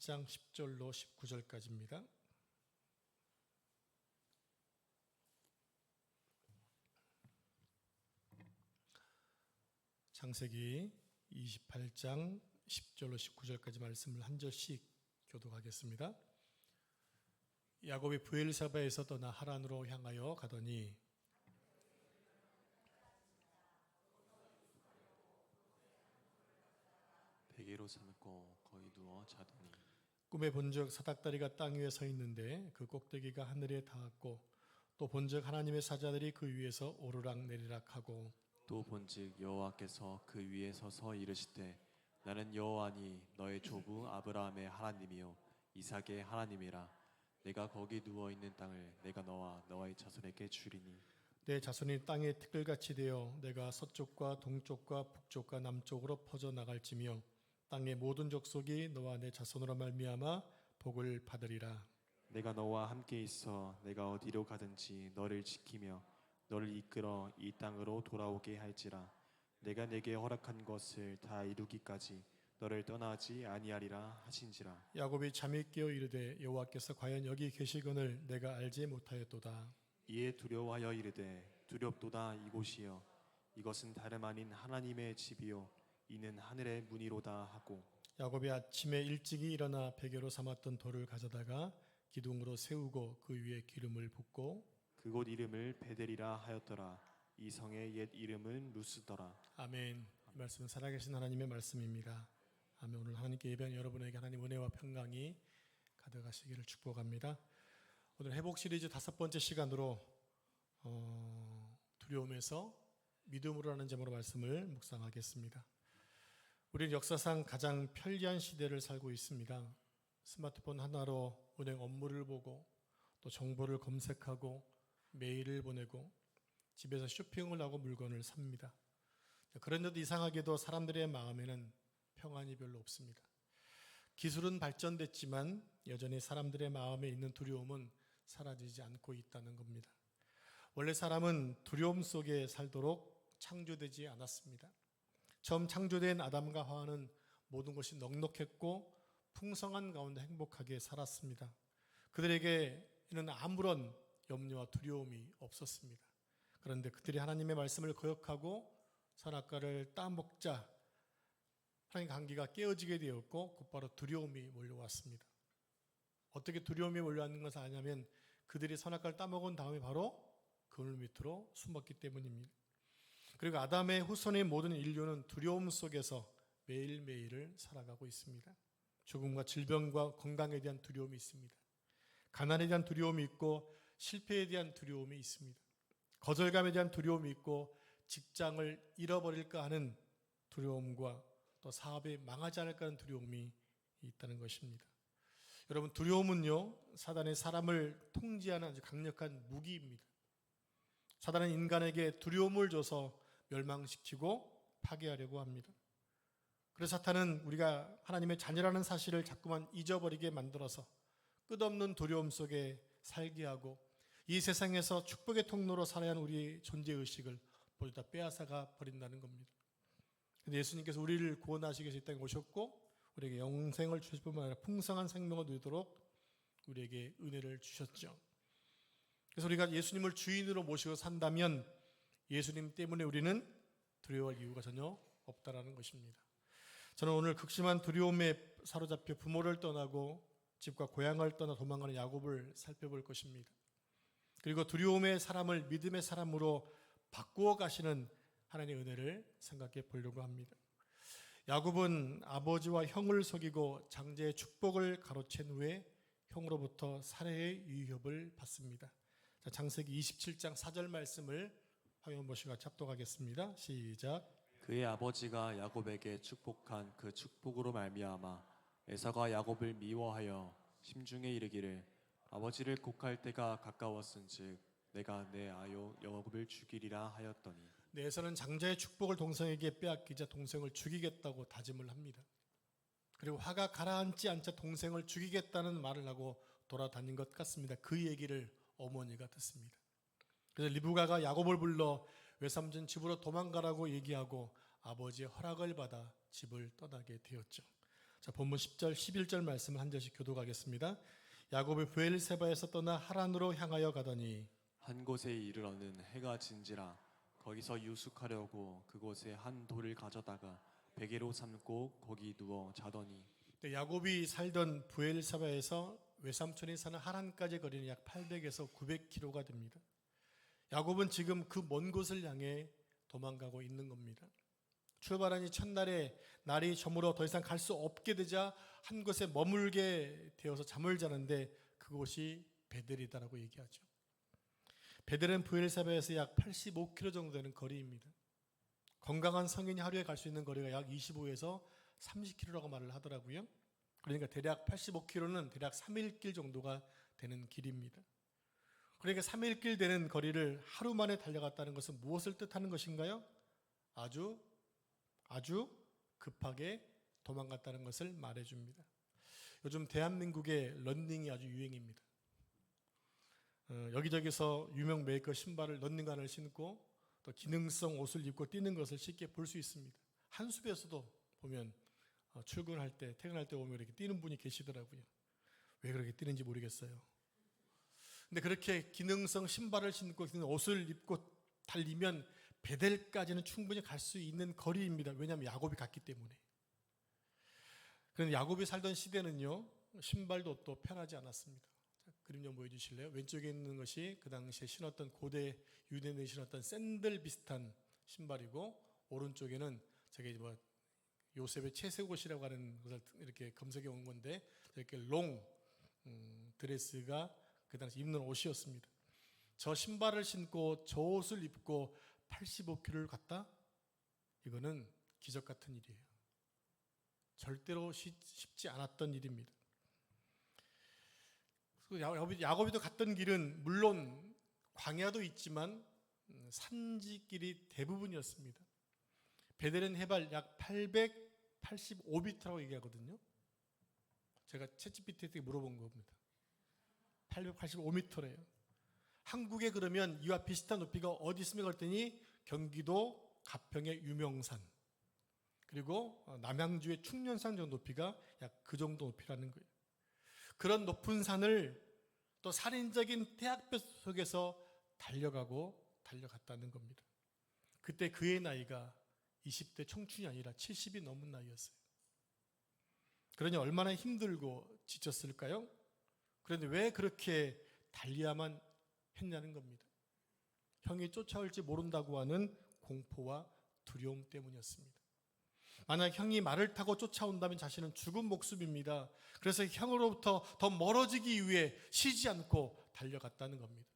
28장 10절로 19절까지입니다. 창세기 28장 10절로 19절까지 말씀을 한 절씩 교독하겠습니다. 야곱이 브엘사바에서 떠나 하란으로 향하여 가더니 베개로 삼고 거기 누워 자더니 꿈에 본즉 사닥다리가 땅 위에 서 있는데 그 꼭대기가 하늘에 닿았고 또 본즉 하나님의 사자들이 그 위에서 오르락 내리락 하고 또 본즉 여호와께서 그 위에 서서 이르시되 나는 여호와니 너의 조부 아브라함의 하나님이요 이삭의 하나님이라. 내가 거기 누워 있는 땅을 내가 너와 너의 자손에게 주리니 내 자손이 땅의 티끌같이 되어 내가 서쪽과 동쪽과 북쪽과 남쪽으로 퍼져 나갈지며 땅의 모든 족속이 너와 내 자손으로 말미암아 복을 받으리라. 내가 너와 함께 있어 내가 어디로 가든지 너를 지키며 너를 이끌어 이 땅으로 돌아오게 할지라. 내가 내게 허락한 것을 다 이루기까지 너를 떠나지 아니하리라 하신지라. 야곱이 잠이 깨어 이르되 여호와께서 과연 여기 계시거늘 내가 알지 못하였도다. 이에 두려워하여 이르되 두렵도다. 이곳이여 이것은 다름 아닌 하나님의 집이요 이는 하늘의 문이로다 하고 야곱이 아침에 일찍이 일어나 베개로 삼았던 돌을 가져다가 기둥으로 세우고 그 위에 기름을 붓고 그곳 이름을 베델이라 하였더라. 이 성의 옛 이름은 루스더라. 아멘. 이 말씀은 살아계신 하나님의 말씀입니다. 아멘. 오늘 하나님께 예배한 여러분에게 하나님 은혜와 평강이 가득하시기를 축복합니다. 오늘 회복 시리즈 5번째 시간으로 두려움에서 믿음으로라는 제목으로 말씀을 묵상하겠습니다. 우리는 역사상 가장 편리한 시대를 살고 있습니다. 스마트폰 하나로 은행 업무를 보고 또 정보를 검색하고 메일을 보내고 집에서 쇼핑을 하고 물건을 삽니다. 그런데도 이상하게도 사람들의 마음에는 평안이 별로 없습니다. 기술은 발전됐지만 여전히 사람들의 마음에 있는 두려움은 사라지지 않고 있다는 겁니다. 원래 사람은 두려움 속에 살도록 창조되지 않았습니다. 처음 창조된 아담과 하와는 모든 것이 넉넉했고 풍성한 가운데 행복하게 살았습니다. 그들에게는 아무런 염려와 두려움이 없었습니다. 그런데 그들이 하나님의 말씀을 거역하고 선악과를 따먹자 하나님 관계가 깨어지게 되었고 곧바로 두려움이 몰려왔습니다. 어떻게 두려움이 몰려왔는 것을 아냐면 그들이 선악과를 따먹은 다음에 바로 그물 밑으로 숨었기 때문입니다. 그리고 아담의 후손의 모든 인류는 두려움 속에서 매일매일을 살아가고 있습니다. 죽음과 질병과 건강에 대한 두려움이 있습니다. 가난에 대한 두려움이 있고 실패에 대한 두려움이 있습니다. 거절감에 대한 두려움이 있고 직장을 잃어버릴까 하는 두려움과 또 사업이 망하지 않을까 하는 두려움이 있다는 것입니다. 여러분, 두려움은요, 사단의 사람을 통제하는 아주 강력한 무기입니다. 사단은 인간에게 두려움을 줘서 멸망시키고 파괴하려고 합니다. 그래서 사탄은 우리가 하나님의 자녀라는 사실을 자꾸만 잊어버리게 만들어서 끝없는 두려움 속에 살게 하고 이 세상에서 축복의 통로로 살아야 하는 우리의 존재의식을 모두 다 빼앗아가 버린다는 겁니다. 근데 예수님께서 우리를 구원하시기 위해서 이 땅에 오셨고 우리에게 영생을 주실 뿐만 아니라 풍성한 생명을 누리도록 우리에게 은혜를 주셨죠. 그래서 우리가 예수님을 주인으로 모시고 산다면 예수님 때문에 우리는 두려워할 이유가 전혀 없다라는 것입니다. 저는 오늘 극심한 두려움에 사로잡혀 부모를 떠나고 집과 고향을 떠나 도망가는 야곱을 살펴볼 것입니다. 그리고 두려움의 사람을 믿음의 사람으로 바꾸어 가시는 하나님의 은혜를 생각해 보려고 합니다. 야곱은 아버지와 형을 속이고 장자의 축복을 가로챈 후에 형으로부터 살해의 위협을 받습니다. 자, 창세기 27장 4절 말씀을 화면 보시고 같이 합독하겠습니다. 시작. 그의 아버지가 야곱에게 축복한 그 축복으로 말미암아 에사가 야곱을 미워하여 심중에 이르기를 아버지를 곡할 때가 가까웠은즉 내가 내 아요 야곱을 죽이리라 하였더니 에사는 장자의 축복을 동생에게 빼앗기자 동생을 죽이겠다고 다짐을 합니다. 그리고 화가 가라앉지 않자 동생을 죽이겠다는 말을 하고 돌아다닌 것 같습니다. 그 얘기를 어머니가 듣습니다. 그래서 리브가가 야곱을 불러 외삼촌 집으로 도망가라고 얘기하고 아버지의 허락을 받아 집을 떠나게 되었죠. 자, 본문 10절, 11절 말씀을 한 절씩 교독하겠습니다. 야곱이 브엘세바에서 떠나 하란으로 향하여 가더니 한 곳에 이르러는 해가 진지라 거기서 유숙하려고 그곳에 한 돌을 가져다가 베개로 삼고 거기 누워 자더니 야곱이 살던 브엘세바에서 외삼촌이 사는 하란까지 거리는 약 800에서 900km가 됩니다. 야곱은 지금 그 먼 곳을 향해 도망가고 있는 겁니다. 출발한 이 첫날에 날이 저물어 더 이상 갈 수 없게 되자 한 곳에 머물게 되어서 잠을 자는데 그곳이 베델이다라고 얘기하죠. 베델은 브엘세바에서 약 85km 정도 되는 거리입니다. 건강한 성인이 하루에 갈 수 있는 거리가 약 25에서 30km라고 말을 하더라고요. 그러니까 대략 85km는 대략 3일길 정도가 되는 길입니다. 그러니까 3일길 되는 거리를 하루 만에 달려갔다는 것은 무엇을 뜻하는 것인가요? 아주 급하게 도망갔다는 것을 말해줍니다. 요즘 대한민국의 러닝이 아주 유행입니다. 여기저기서 유명 메이커 신발을 러닝화를 신고 또 기능성 옷을 입고 뛰는 것을 쉽게 볼 수 있습니다. 한숲에서도 보면 출근할 때, 퇴근할 때 보면 이렇게 뛰는 분이 계시더라고요. 왜 그렇게 뛰는지 모르겠어요. 근데 그렇게 기능성 신발을 신고 옷을 입고 달리면 베델까지는 충분히 갈 수 있는 거리입니다. 왜냐하면 야곱이 갔기 때문에. 그런데 야곱이 살던 시대는요, 신발도 옷도 편하지 않았습니다. 자, 그림 좀 보여주실래요? 왼쪽에 있는 것이 그 당시에 신었던 고대 유대인들이 신었던 샌들 비슷한 신발이고, 오른쪽에는 저게 뭐 요셉의 채색옷이라고 하는 것을 이렇게 검색해 온 건데, 이렇게 롱 드레스가 그 당시 입는 옷이었습니다. 저 신발을 신고 저 옷을 입고 85km를 갔다? 이거는 기적 같은 일이에요. 절대로 쉽지 않았던 일입니다. 야곱이도 갔던 길은 물론 광야도 있지만 산지길이 대부분이었습니다. 베델은 해발 약 885m라고 얘기하거든요. 제가 챗GPT한테 물어본 겁니다. 885m래요. 한국에 그러면 이와 비슷한 높이가 어디 있습니까? 그랬더니 경기도 가평의 유명산 그리고 남양주의 충년산 정도 높이가 약 그 정도 높이라는 거예요. 그런 높은 산을 또 살인적인 태양볕 속에서 달려갔다는 겁니다. 그때 그의 나이가 20대 청춘이 아니라 70이 넘은 나이였어요. 그러니 얼마나 힘들고 지쳤을까요? 그런데 왜 그렇게 달려야만 했냐는 겁니다. 형이 쫓아올지 모른다고 하는 공포와 두려움 때문이었습니다. 만약 형이 말을 타고 쫓아온다면 자신은 죽은 목숨입니다. 그래서 형으로부터 더 멀어지기 위해 쉬지 않고 달려갔다는 겁니다.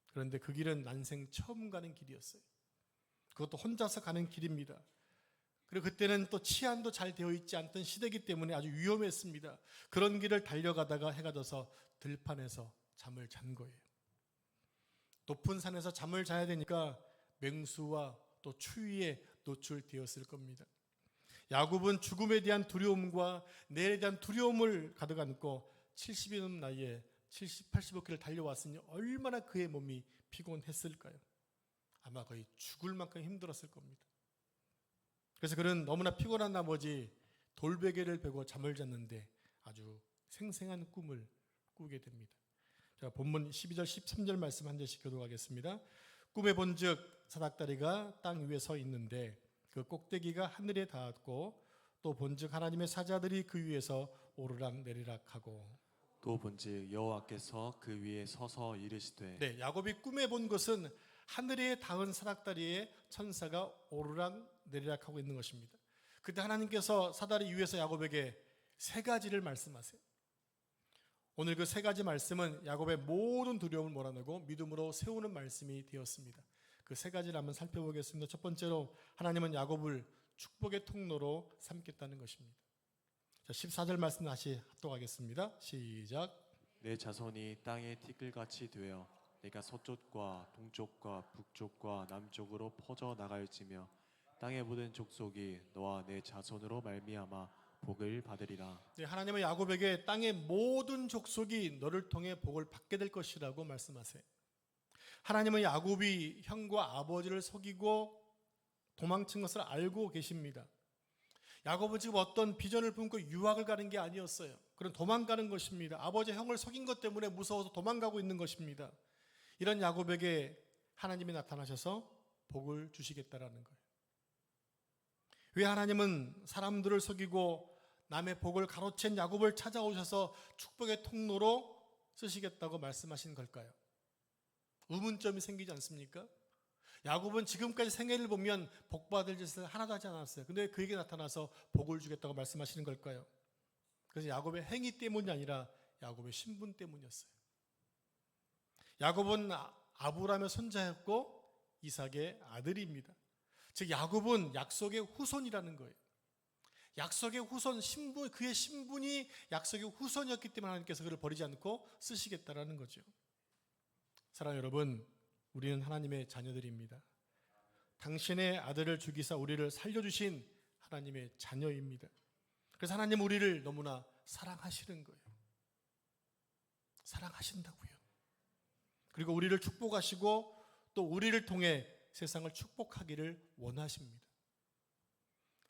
그런데 그 길은 난생 처음 가는 길이었어요. 그것도 혼자서 가는 길입니다. 그리고 그때는 또 치안도 잘 되어 있지 않던 시대이기 때문에 아주 위험했습니다. 그런 길을 달려가다가 해가 져서 들판에서 잠을 잔 거예요. 높은 산에서 잠을 자야 되니까 맹수와 또 추위에 노출되었을 겁니다. 야곱은 죽음에 대한 두려움과 내일에 대한 두려움을 가득 안고 70이 넘은 나이에 85km를 달려왔으니 얼마나 그의 몸이 피곤했을까요? 아마 거의 죽을 만큼 힘들었을 겁니다. 그래서 그는 너무나 피곤한 나머지 돌베개를 베고 잠을 잤는데 아주 생생한 꿈을 꾸게 됩니다. 자, 본문 12절 13절 말씀 한 절씩 교독하겠습니다. 꿈에 본즉 사닥다리가 땅 위에 서 있는데 그 꼭대기가 하늘에 닿았고 또 본즉 하나님의 사자들이 그 위에서 오르락 내리락 하고 또 본즉 여호와께서 그 위에 서서 이르시되 네, 야곱이 꿈에 본 것은 하늘에 닿은 사닥다리에 천사가 오르락 내리락 하고 있는 것입니다. 그때 하나님께서 사다리 위에서 야곱에게 세 가지를 말씀하세요. 오늘 그 세 가지 말씀은 야곱의 모든 두려움을 몰아내고 믿음으로 세우는 말씀이 되었습니다. 그 세 가지를 한번 살펴보겠습니다. 첫 번째로 하나님은 야곱을 축복의 통로로 삼겠다는 것입니다. 자, 14절 말씀 다시 합독하겠습니다. 시작. 내 자손이 땅의 티끌같이 되어 내가 서쪽과 동쪽과 북쪽과 남쪽으로 퍼져 나갈지며 땅의 모든 족속이 너와 내 자손으로 말미암아 복을 받으리라. 네, 하나님은 야곱에게 땅의 모든 족속이 너를 통해 복을 받게 될 것이라고 말씀하세요. 하나님은 야곱이 형과 아버지를 속이고 도망친 것을 알고 계십니다. 야곱은 지금 어떤 비전을 품고 유학을 가는 게 아니었어요. 그런 도망가는 것입니다. 아버지 형을 속인 것 때문에 무서워서 도망가고 있는 것입니다. 이런 야곱에게 하나님이 나타나셔서 복을 주시겠다라는 거예요. 왜 하나님은 사람들을 속이고 남의 복을 가로챈 야곱을 찾아오셔서 축복의 통로로 쓰시겠다고 말씀하신 걸까요? 의문점이 생기지 않습니까? 야곱은 지금까지 생애를 보면 복받을 짓을 하나도 하지 않았어요. 근데 그에게 나타나서 복을 주겠다고 말씀하시는 걸까요? 그래서 야곱의 행위 때문이 아니라 야곱의 신분 때문이었어요. 야곱은 아브라함의 손자였고 이삭의 아들입니다. 즉 야곱은 약속의 후손이라는 거예요. 약속의 후손, 신분, 그의 신분이 약속의 후손이었기 때문에 하나님께서 그를 버리지 않고 쓰시겠다라는 거죠. 사랑하는 여러분, 우리는 하나님의 자녀들입니다. 당신의 아들을 죽이사 우리를 살려주신 하나님의 자녀입니다. 그래서 하나님 우리를 너무나 사랑하시는 거예요. 사랑하신다고요. 그리고 우리를 축복하시고 또 우리를 통해 세상을 축복하기를 원하십니다.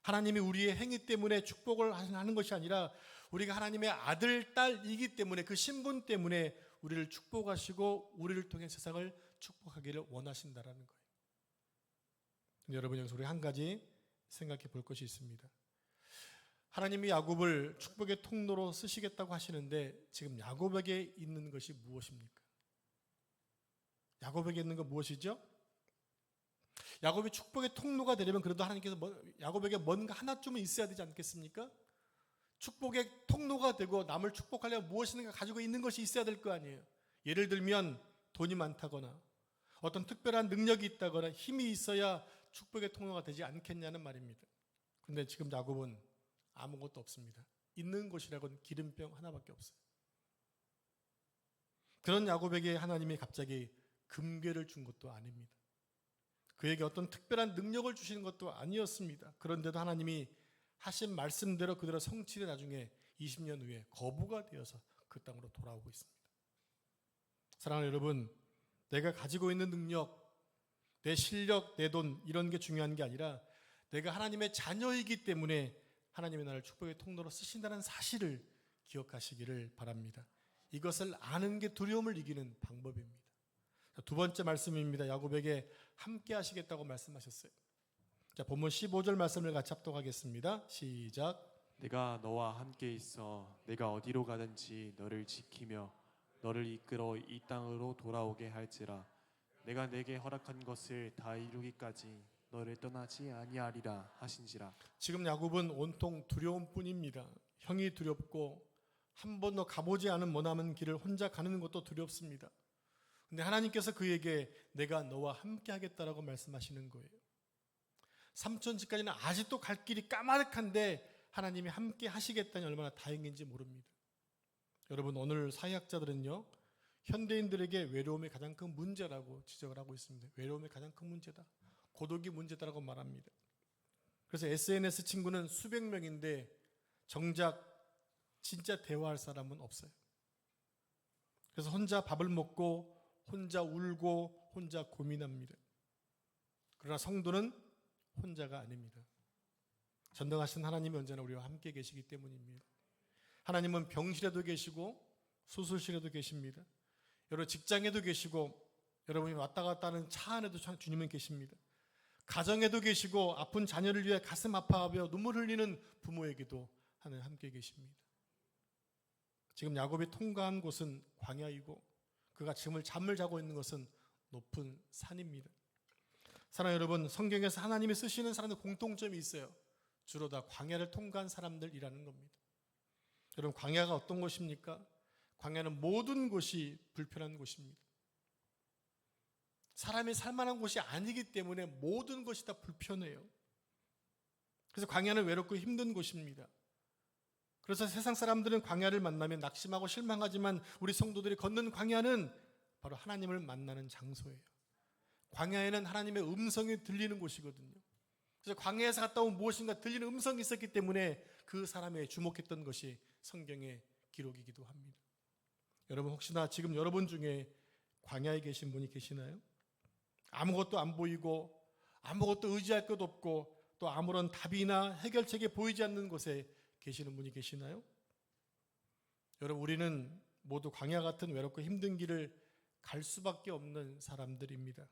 하나님이 우리의 행위 때문에 축복을 하는 것이 아니라 우리가 하나님의 아들, 딸이기 때문에 그 신분 때문에 우리를 축복하시고 우리를 통해 세상을 축복하기를 원하신다라는 거예요. 여러분, 여기서 우리 한 가지 생각해 볼 것이 있습니다. 하나님이 야곱을 축복의 통로로 쓰시겠다고 하시는데 지금 야곱에게 있는 것이 무엇입니까? 야곱에게 있는 건 무엇이죠? 야곱이 축복의 통로가 되려면 그래도 하나님께서 야곱에게 뭔가 하나쯤은 있어야 되지 않겠습니까? 축복의 통로가 되고 남을 축복하려면 무엇인가 가지고 있는 것이 있어야 될 거 아니에요. 예를 들면 돈이 많다거나 어떤 특별한 능력이 있다거나 힘이 있어야 축복의 통로가 되지 않겠냐는 말입니다. 그런데 지금 야곱은 아무것도 없습니다. 있는 것이라고는 기름병 하나밖에 없어요. 그런 야곱에게 하나님이 갑자기 금괴를 준 것도 아닙니다. 그에게 어떤 특별한 능력을 주시는 것도 아니었습니다. 그런데도 하나님이 하신 말씀대로 그대로 성취돼 나중에 20년 후에 거부가 되어서 그 땅으로 돌아오고 있습니다. 사랑하는 여러분, 내가 가지고 있는 능력, 내 실력, 내 돈 이런 게 중요한 게 아니라 내가 하나님의 자녀이기 때문에 하나님의 나를 축복의 통로로 쓰신다는 사실을 기억하시기를 바랍니다. 이것을 아는 게 두려움을 이기는 방법입니다. 두 번째 말씀입니다. 야곱에게 함께 하시겠다고 말씀하셨어요. 자, 본문 15절 말씀을 같이 합독하겠습니다. 시작. 내가 너와 함께 있어 내가 어디로 가든지 너를 지키며 너를 이끌어 이 땅으로 돌아오게 할지라. 내가 내게 허락한 것을 다 이루기까지 너를 떠나지 아니하리라 하신지라. 지금 야곱은 온통 두려움뿐입니다. 형이 두렵고 한 번도 가보지 않은 머나먼 길을 혼자 가는 것도 두렵습니다. 근데 하나님께서 그에게 내가 너와 함께 하겠다라고 말씀하시는 거예요. 삼촌집까지는 아직도 갈 길이 까마득한데 하나님이 함께 하시겠다니 얼마나 다행인지 모릅니다. 여러분, 오늘 사회학자들은요, 현대인들에게 외로움이 가장 큰 문제라고 지적을 하고 있습니다. 외로움이 가장 큰 문제다. 고독이 문제다라고 말합니다. 그래서 SNS 친구는 수백 명인데 정작 진짜 대화할 사람은 없어요. 그래서 혼자 밥을 먹고 혼자 울고 혼자 고민합니다. 그러나 성도는 혼자가 아닙니다. 전능하신 하나님이 언제나 우리와 함께 계시기 때문입니다. 하나님은 병실에도 계시고 수술실에도 계십니다. 여러분 직장에도 계시고 여러분이 왔다 갔다 하는 차 안에도 주님은 계십니다. 가정에도 계시고 아픈 자녀를 위해 가슴 아파하며 눈물 흘리는 부모에게도 하나님 함께 계십니다. 지금 야곱이 통과한 곳은 광야이고 그가 지금 잠을 자고 있는 것은 높은 산입니다. 사랑하는 여러분, 성경에서 하나님이 쓰시는 사람들 공통점이 있어요. 주로 다 광야를 통과한 사람들이라는 겁니다. 여러분, 광야가 어떤 곳입니까? 광야는 모든 곳이 불편한 곳입니다. 사람이 살만한 곳이 아니기 때문에 모든 것이 다 불편해요. 그래서 광야는 외롭고 힘든 곳입니다. 그래서 세상 사람들은 광야를 만나면 낙심하고 실망하지만 우리 성도들이 걷는 광야는 바로 하나님을 만나는 장소예요. 광야에는 하나님의 음성이 들리는 곳이거든요. 그래서 광야에서 갔다 온 무엇인가 들리는 음성이 있었기 때문에 그 사람의 주목했던 것이 성경의 기록이기도 합니다. 여러분, 혹시나 지금 여러분 중에 광야에 계신 분이 계시나요? 아무것도 안 보이고 아무것도 의지할 것 없고 또 아무런 답이나 해결책이 보이지 않는 곳에 계시는 분이 계시나요? 여러분, 우리는 모두 광야 같은 외롭고 힘든 길을 갈 수밖에 없는 사람들입니다.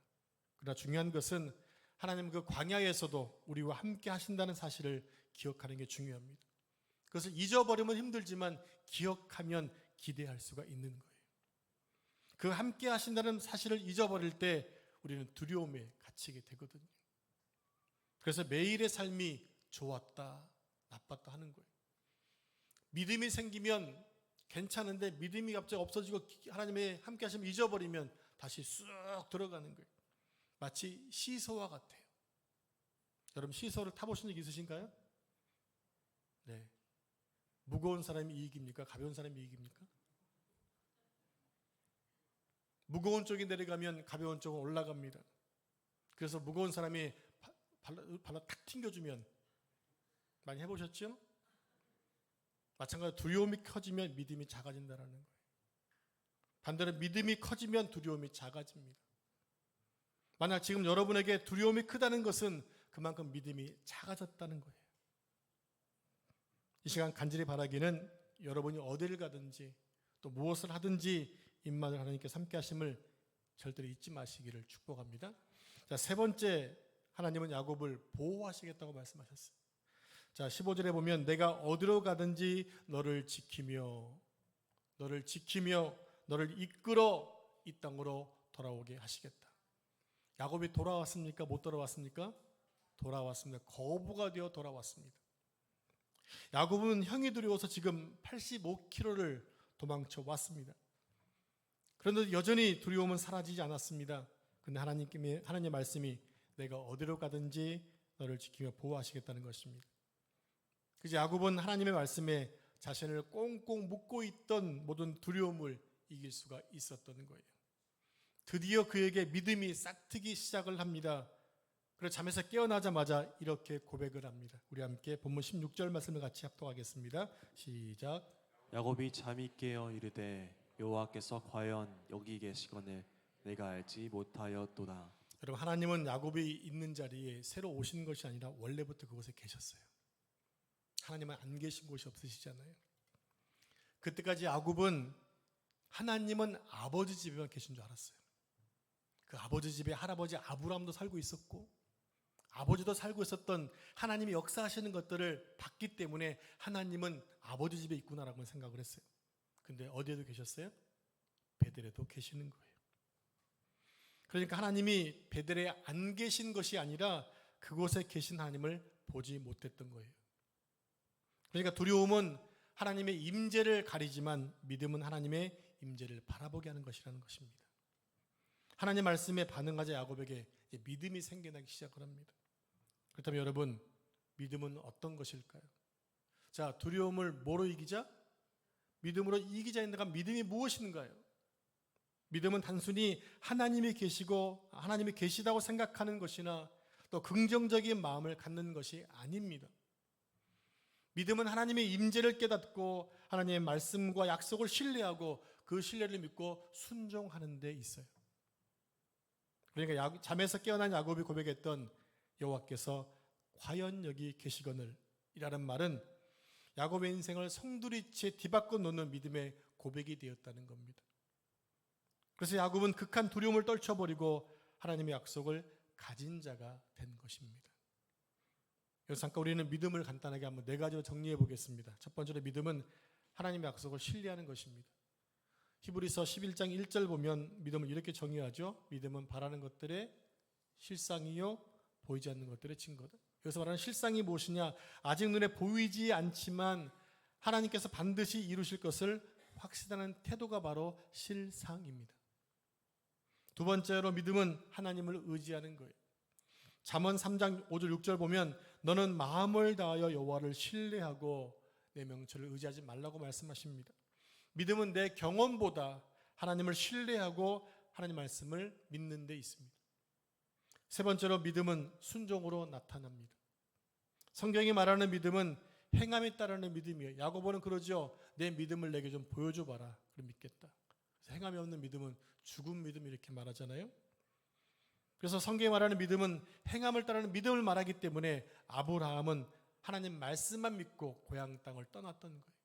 그러나 중요한 것은 하나님 그 광야에서도 우리와 함께 하신다는 사실을 기억하는 게 중요합니다. 그것을 잊어버리면 힘들지만 기억하면 기대할 수가 있는 거예요. 그 함께 하신다는 사실을 잊어버릴 때 우리는 두려움에 갇히게 되거든요. 그래서 매일의 삶이 좋았다, 나빴다 하는 거예요. 믿음이 생기면 괜찮은데 믿음이 갑자기 없어지고 하나님의 함께 하시면 잊어버리면 다시 쑥 들어가는 거예요. 마치 시소와 같아요. 여러분, 시소를 타보신 적 있으신가요? 네. 무거운 사람이 이익입니까? 가벼운 사람이 이익입니까? 무거운 쪽이 내려가면 가벼운 쪽은 올라갑니다. 그래서 무거운 사람이 발로 탁 튕겨주면, 많이 해보셨죠? 마찬가지로 두려움이 커지면 믿음이 작아진다는 거예요. 반대로 믿음이 커지면 두려움이 작아집니다. 만약 지금 여러분에게 두려움이 크다는 것은 그만큼 믿음이 작아졌다는 거예요. 이 시간 간절히 바라기는 여러분이 어디를 가든지 또 무엇을 하든지 임마누엘 하나님께 함께 하심을 절대로 잊지 마시기를 축복합니다. 자, 세 번째, 하나님은 야곱을 보호하시겠다고 말씀하셨어요. 자, 15절에 보면 내가 어디로 가든지 너를 지키며 너를 이끌어 이 땅으로 돌아오게 하시겠다. 야곱이 돌아왔습니까? 못 돌아왔습니까? 돌아왔습니다. 거부가 되어 돌아왔습니다. 야곱은 형이 두려워서 지금 85km를 도망쳐 왔습니다. 그런데 여전히 두려움은 사라지지 않았습니다. 그런데 하나님의 말씀이 내가 어디로 가든지 너를 지키며 보호하시겠다는 것입니다. 그래서 야곱은 하나님의 말씀에 자신을 꽁꽁 묶고 있던 모든 두려움을 이길 수가 있었던 거예요. 드디어 그에게 믿음이 싹트기 시작을 합니다. 그래서 잠에서 깨어나자마자 이렇게 고백을 합니다. 우리 함께 본문 16절 말씀을 같이 합독하겠습니다. 시작. 야곱이 잠이 깨어 이르되 여호와께서 과연 여기 계시거늘 내가 알지 못하였도다. 여러분, 하나님은 야곱이 있는 자리에 새로 오신 것이 아니라 원래부터 그곳에 계셨어요. 하나님은 안 계신 곳이 없으시잖아요. 그때까지 야곱은 하나님은 아버지 집에만 계신 줄 알았어요. 그 아버지 집에 할아버지 아브라함도 살고 있었고 아버지도 살고 있었던 하나님이 역사하시는 것들을 봤기 때문에 하나님은 아버지 집에 있구나라고 생각을 했어요. 근데 어디에도 계셨어요? 베델에도 계시는 거예요. 그러니까 하나님이 베델에 안 계신 것이 아니라 그곳에 계신 하나님을 보지 못했던 거예요. 그러니까 두려움은 하나님의 임재를 가리지만 믿음은 하나님의 임재를 바라보게 하는 것이라는 것입니다. 하나님 말씀에 반응하자 야곱에게 믿음이 생겨나기 시작을 합니다. 그렇다면 여러분, 믿음은 어떤 것일까요? 자, 두려움을 뭐로 이기자? 믿음으로 이기자 인데가 믿음이 무엇인가요? 믿음은 단순히 하나님이 계시고 하나님이 계시다고 생각하는 것이나 또 긍정적인 마음을 갖는 것이 아닙니다. 믿음은 하나님의 임재를 깨닫고 하나님의 말씀과 약속을 신뢰하고 그 신뢰를 믿고 순종하는 데 있어요. 그러니까 잠에서 깨어난 야곱이 고백했던 여호와께서 과연 여기 계시거늘 이라는 말은 야곱의 인생을 송두리째 뒤바꿔 놓는 믿음의 고백이 되었다는 겁니다. 그래서 야곱은 극한 두려움을 떨쳐버리고 하나님의 약속을 가진 자가 된 것입니다. 여기서 잠깐 우리는 믿음을 간단하게 한번 네 가지로 정리해 보겠습니다. 첫 번째로 믿음은 하나님의 약속을 신뢰하는 것입니다. 히브리서 11장 1절 보면 믿음을 이렇게 정의하죠. 믿음은 바라는 것들의 실상이요 보이지 않는 것들의 증거다. 여기서 말하는 실상이 무엇이냐? 아직 눈에 보이지 않지만 하나님께서 반드시 이루실 것을 확신하는 태도가 바로 실상입니다. 두 번째로 믿음은 하나님을 의지하는 거예요. 잠언 3장 5절 6절 보면 너는 마음을 다하여 여호와를 신뢰하고 내 명철을 의지하지 말라고 말씀하십니다. 믿음은 내 경험보다 하나님을 신뢰하고 하나님 말씀을 믿는 데 있습니다. 세 번째로 믿음은 순종으로 나타납니다. 성경이 말하는 믿음은 행함에 따르는 믿음이에요. 야고보는 그러죠. 내 믿음을 내게 좀 보여줘 봐라. 그럼 믿겠다. 그래서 행함이 없는 믿음은 죽은 믿음 이렇게 말하잖아요. 그래서 성경에 말하는 믿음은 행함을 따르는 믿음을 말하기 때문에 아브라함은 하나님 말씀만 믿고 고향 땅을 떠났던 거예요.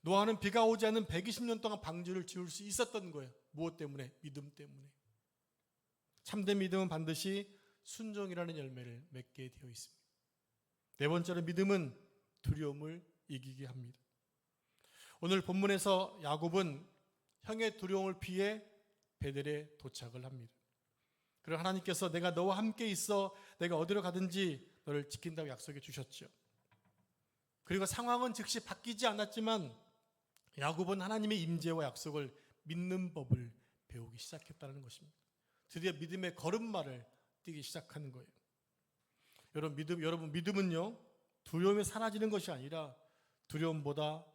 노아는 비가 오지 않는 120년 동안 방주를 지을 수 있었던 거예요. 무엇 때문에? 믿음 때문에. 참된 믿음은 반드시 순종이라는 열매를 맺게 되어 있습니다. 네 번째로 믿음은 두려움을 이기게 합니다. 오늘 본문에서 야곱은 형의 두려움을 피해 베델에 도착을 합니다. 그리고 하나님께서 내가 너와 함께 있어 내가 어디로 가든지 너를 지킨다고 약속해 주셨죠. 그리고 상황은 즉시 바뀌지 않았지만 야곱은 하나님의 임재와 약속을 믿는 법을 배우기 시작했다는 것입니다. 드디어 믿음의 걸음마를 뛰기 시작하는 거예요. 여러분 믿음은요, 두려움이 사라지는 것이 아니라 두려움보다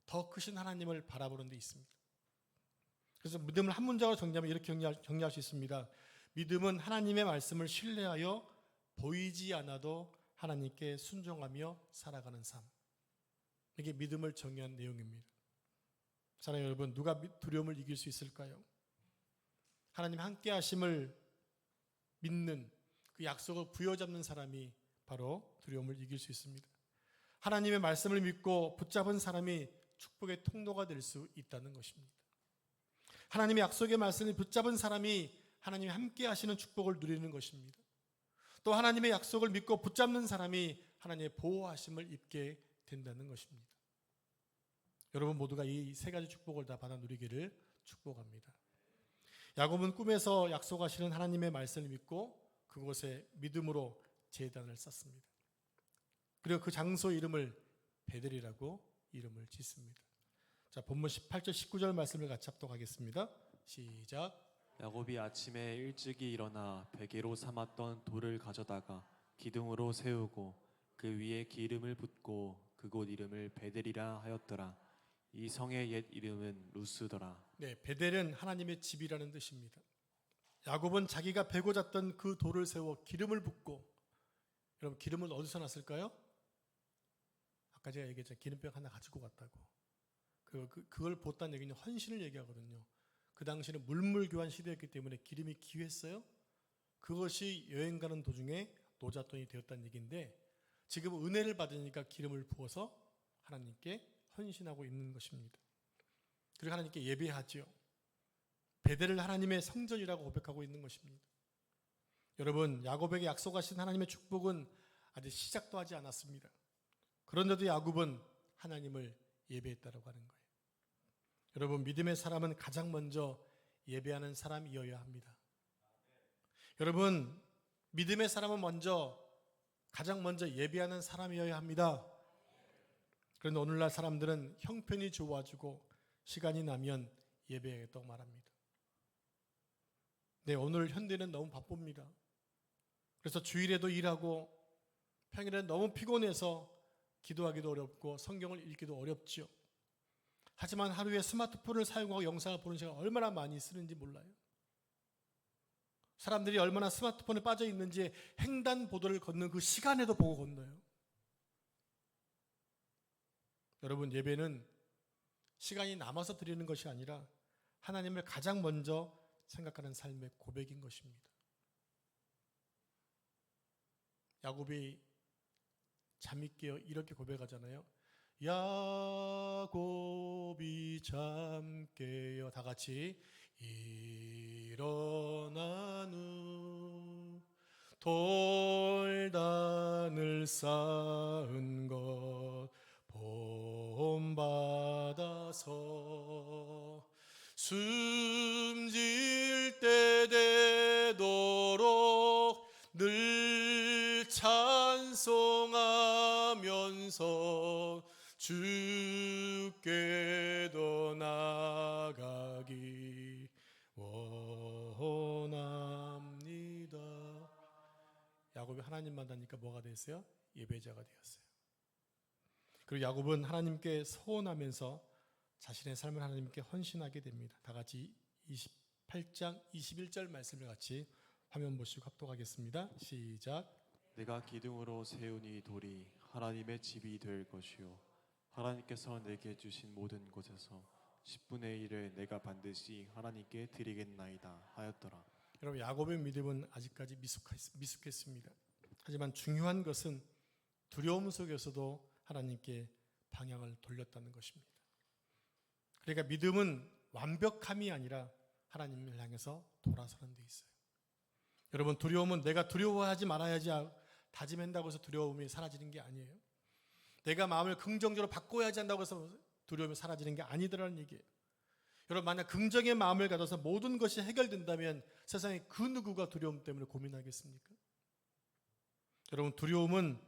더 크신 하나님을 바라보는 데 있습니다. 그래서 믿음을 한 문장으로 정리하면 이렇게 정리할 수 있습니다. 믿음은 하나님의 말씀을 신뢰하여 보이지 않아도 하나님께 순종하며 살아가는 삶. 이게 믿음을 정의한 내용입니다. 사랑하는 여러분, 누가 두려움을 이길 수 있을까요? 하나님 함께 하심을 믿는 그 약속을 부여잡는 사람이 바로 두려움을 이길 수 있습니다. 하나님의 말씀을 믿고 붙잡은 사람이 축복의 통로가 될 수 있다는 것입니다. 하나님의 약속의 말씀을 붙잡은 사람이 하나님이 함께 하시는 축복을 누리는 것입니다. 또 하나님의 약속을 믿고 붙잡는 사람이 하나님의 보호하심을 입게 된다는 것입니다. 여러분 모두가 이 세 가지 축복을 다 받아 누리기를 축복합니다. 야곱은 꿈에서 약속하시는 하나님의 말씀을 믿고 그곳에 믿음으로 제단을 쌓습니다. 그리고 그 장소 이름을 베델이라고 이름을 짓습니다. 자, 본문 18절 19절 말씀을 같이 합독하겠습니다. 시작. 야곱이 아침에 일찍이 일어나 베개로 삼았던 돌을 가져다가 기둥으로 세우고 그 위에 기름을 붓고 그곳 이름을 베델이라 하였더라. 이 성의 옛 이름은 루스더라. 네, 베델은 하나님의 집이라는 뜻입니다. 야곱은 자기가 베고 잤던 그 돌을 세워 기름을 붓고, 여러분 기름을 어디서 났을까요? 아까 제가 얘기했잖아요. 기름병 하나 가지고 갔다고. 그걸 붓다는 얘기는 헌신을 얘기하거든요. 그 당시는 물물교환 시대였기 때문에 기름이 귀했어요. 그것이 여행 가는 도중에 노잣돈이 되었다는 얘기인데, 지금 은혜를 받으니까 기름을 부어서 하나님께 헌신하고 있는 것입니다. 그리고 하나님께 예배하지요. 베델을 하나님의 성전이라고 고백하고 있는 것입니다. 여러분, 야곱에게 약속하신 하나님의 축복은 아직 시작도 하지 않았습니다. 그런데도 야곱은 하나님을 예배했다라고 하는 거예요. 여러분, 믿음의 사람은 가장 먼저 예배하는 사람이어야 합니다. 여러분, 믿음의 사람은 가장 먼저 예배하는 사람이어야 합니다. 그런데 오늘날 사람들은 형편이 좋아지고 시간이 나면 예배하겠다고 말합니다. 네, 오늘 현대는 너무 바쁩니다. 그래서 주일에도 일하고 평일에는 너무 피곤해서 기도하기도 어렵고 성경을 읽기도 어렵죠. 하지만 하루에 스마트폰을 사용하고 영상을 보는 시간 얼마나 많이 쓰는지 몰라요. 사람들이 얼마나 스마트폰에 빠져 있는지 횡단보도를 걷는 그 시간에도 보고 건너요. 여러분, 예배는 시간이 남아서 드리는 것이 아니라 하나님을 가장 먼저 생각하는 삶의 고백인 것입니다. 야곱이 잠이 깨어 이렇게 고백하잖아요. 야곱이 잠 깨어, 다 같이 일어난 후 돌단을 쌓은 것 본받아서 숨질 때 되도록 늘 찬송하면서 주께도 나가기 원합니다. 야곱이 하나님 만나니까 뭐가 됐어요? 예배자가 되었어요. 그리고 야곱은 하나님께 서원하면서 자신의 삶을 하나님께 헌신하게 됩니다. 다 같이 28장 21절 말씀을 같이 화면 보시고 합독하겠습니다. 시작. 내가 기둥으로 세운 이 돌이 하나님의 집이 될 것이요 하나님께서 내게 주신 모든 곳에서 10분의 1을 내가 반드시 하나님께 드리겠나이다 하였더라. 여러분, 야곱의 믿음은 아직까지 미숙했습니다. 하지만 중요한 것은 두려움 속에서도 하나님께 방향을 돌렸다는 것입니다. 그러니까 믿음은 완벽함이 아니라 하나님을 향해서 돌아서는 데 있어요. 여러분, 두려움은 내가 두려워하지 말아야지 다짐한다고 해서 두려움이 사라지는 게 아니에요. 내가 마음을 긍정적으로 바꿔야지 한다고 해서 두려움이 사라지는 게 아니더라는 얘기예요. 여러분, 만약 긍정의 마음을 가져서 모든 것이 해결된다면 세상에 그 누구가 두려움 때문에 고민하겠습니까? 여러분, 두려움은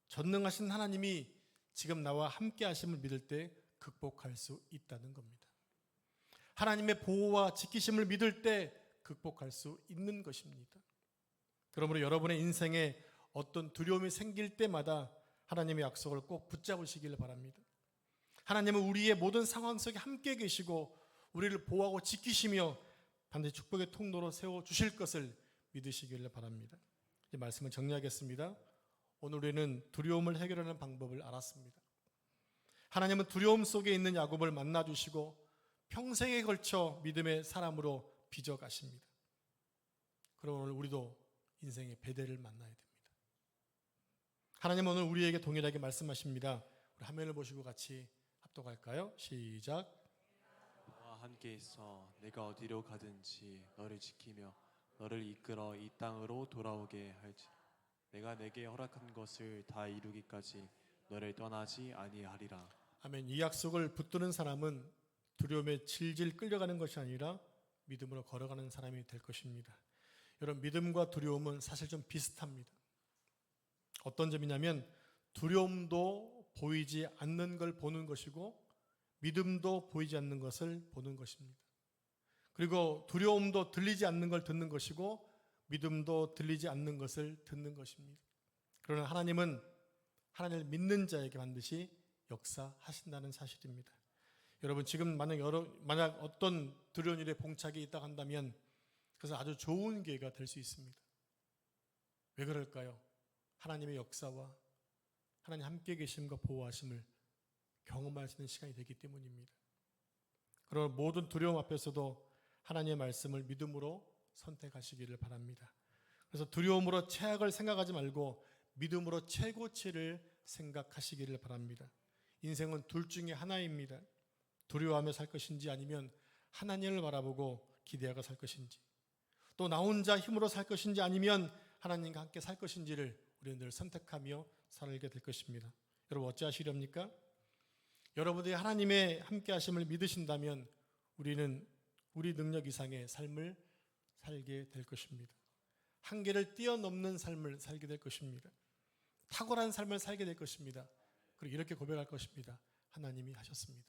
전능하신 하나님이 지금 나와 함께 하심을 믿을 때 극복할 수 있다는 겁니다. 하나님의 보호와 지키심을 믿을 때 극복할 수 있는 것입니다. 그러므로 여러분의 인생에 어떤 두려움이 생길 때마다 하나님의 약속을 꼭 붙잡으시길 바랍니다. 하나님은 우리의 모든 상황 속에 함께 계시고 우리를 보호하고 지키시며 반드시 축복의 통로로 세워주실 것을 믿으시길 바랍니다. 이 말씀을 정리하겠습니다. 오늘 우리는 두려움을 해결하는 방법을 알았습니다. 하나님은 두려움 속에 있는 야곱을 만나주시고 평생에 걸쳐 믿음의 사람으로 빚어가십니다. 그럼 오늘 우리도 인생의 베델을 만나야 됩니다. 하나님은 오늘 우리에게 동일하게 말씀하십니다. 우리 화면을 보시고 같이 합독할까요? 시작. 너와 함께 있어 내가 어디로 가든지 너를 지키며 너를 이끌어 이 땅으로 돌아오게 할지 내가 내게 허락한 것을 다 이루기까지 너를 떠나지 아니하리라. 아멘. 이 약속을 붙드는 사람은 두려움에 질질 끌려가는 것이 아니라 믿음으로 걸어가는 사람이 될 것입니다. 여러분, 믿음과 두려움은 사실 좀 비슷합니다. 어떤 점이냐면 두려움도 보이지 않는 걸 보는 것이고 믿음도 보이지 않는 것을 보는 것입니다. 그리고 두려움도 들리지 않는 걸 듣는 것이고 믿음도 들리지 않는 것을 듣는 것입니다. 그러나 하나님은 하나님을 믿는 자에게 반드시 역사하신다는 사실입니다. 여러분, 지금 만약 어떤 두려운 일에 봉착이 있다고 한다면 그것은 아주 좋은 기회가 될 수 있습니다. 왜 그럴까요? 하나님의 역사와 하나님 함께 계심과 보호하심을 경험할 수 있는 시간이 되기 때문입니다. 그런 모든 두려움 앞에서도 하나님의 말씀을 믿음으로 선택하시기를 바랍니다. 그래서 두려움으로 최악을 생각하지 말고 믿음으로 최고치를 생각하시기를 바랍니다. 인생은 둘 중에 하나입니다. 두려워하며 살 것인지 아니면 하나님을 바라보고 기대하고 살 것인지, 또 나 혼자 힘으로 살 것인지 아니면 하나님과 함께 살 것인지를 우리는 늘 선택하며 살게 될 것입니다. 여러분, 어찌하시렵니까? 여러분들이 하나님의 함께 하심을 믿으신다면 우리는 우리 능력 이상의 삶을 살게 될 것입니다. 한계를 뛰어넘는 삶을 살게 될 것입니다. 탁월한 삶을 살게 될 것입니다. 그리고 이렇게 고백할 것입니다. 하나님이 하셨습니다.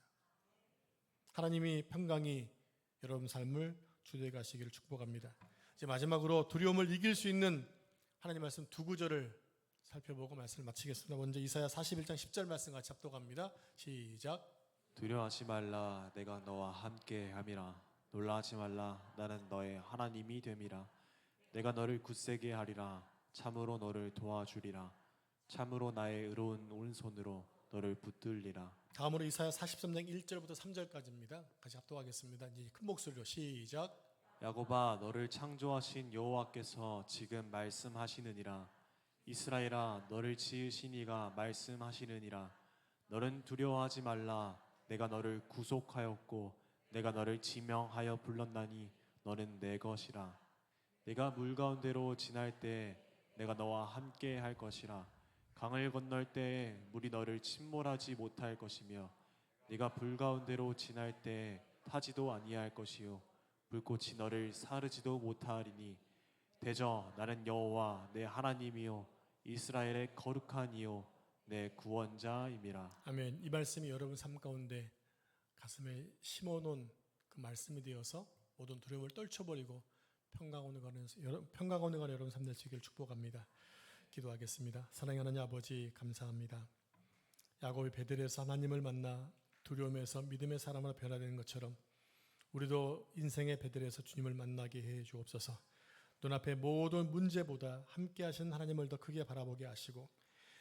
하나님이 평강히 여러분 삶을 주도해 가시기를 축복합니다. 이제 마지막으로 두려움을 이길 수 있는 하나님 말씀 두 구절을 살펴보고 말씀을 마치겠습니다. 먼저 이사야 41장 10절 말씀 같이 합독합니다. 시작. 두려워하지 말라 내가 너와 함께 함이라. 놀라지 말라 나는 너의 하나님이 됨이라. 내가 너를 굳세게 하리라. 참으로 너를 도와주리라. 참으로 나의 의로운 오른손으로 너를 붙들리라. 다음으로 이사야 43장 1절부터 3절까지입니다. 같이 합독하겠습니다. 이제 큰 목소리로 시작. 야곱아 너를 창조하신 여호와께서 지금 말씀하시느니라. 이스라엘아 너를 지으신 이가 말씀하시느니라. 너는 두려워하지 말라. 내가 너를 구속하였고 내가 너를 지명하여 불렀나니 너는 내 것이라. 내가 물 가운데로 지날 때 내가 너와 함께 할 것이라. 강을 건널 때에 물이 너를 침몰하지 못할 것이며 네가 불 가운데로 지날 때 타지도 아니할 것이요 불꽃이 너를 사르지도 못하리니 대저 나는 여호와 내 하나님이요 이스라엘의 거룩한 이요 내 구원자임이라. 아멘. 이 말씀이 여러분 삶 가운데 가슴에 심어놓은 그 말씀이 되어서 모든 두려움을 떨쳐버리고 평강원에 가는 여러분 삶 될 수 있기를 축복합니다. 기도하겠습니다. 사랑하는 하나님 아버지, 감사합니다. 야곱이 베델에서 하나님을 만나 두려움에서 믿음의 사람으로 변화되는 것처럼 우리도 인생의 베델에서 주님을 만나게 해 주옵소서. 눈앞의 모든 문제보다 함께 하시는 하나님을 더 크게 바라보게 하시고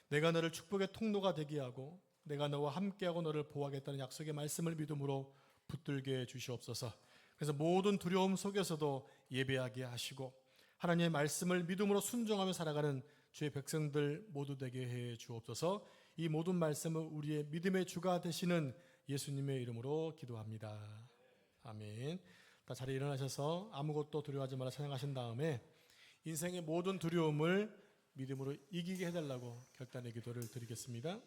내가 너를 축복의 통로가 되게 하고 내가 너와 함께하고 너를 보호하겠다는 약속의 말씀을 믿음으로 붙들게 해 주시옵소서. 그래서 모든 두려움 속에서도 예배하게 하시고 하나님의 말씀을 믿음으로 순종하며 살아가는 주의 백성들 모두 되게 해 주옵소서. 이 모든 말씀을 우리의 믿음의 주가 되시는 예수님의 이름으로 기도합니다. 아멘. 다 자리에 일어나셔서 아무것도 두려워하지 말아 찬양하신 다음에 인생의 모든 두려움을 믿음으로 이기게 해달라고 결단의 기도를 드리겠습니다.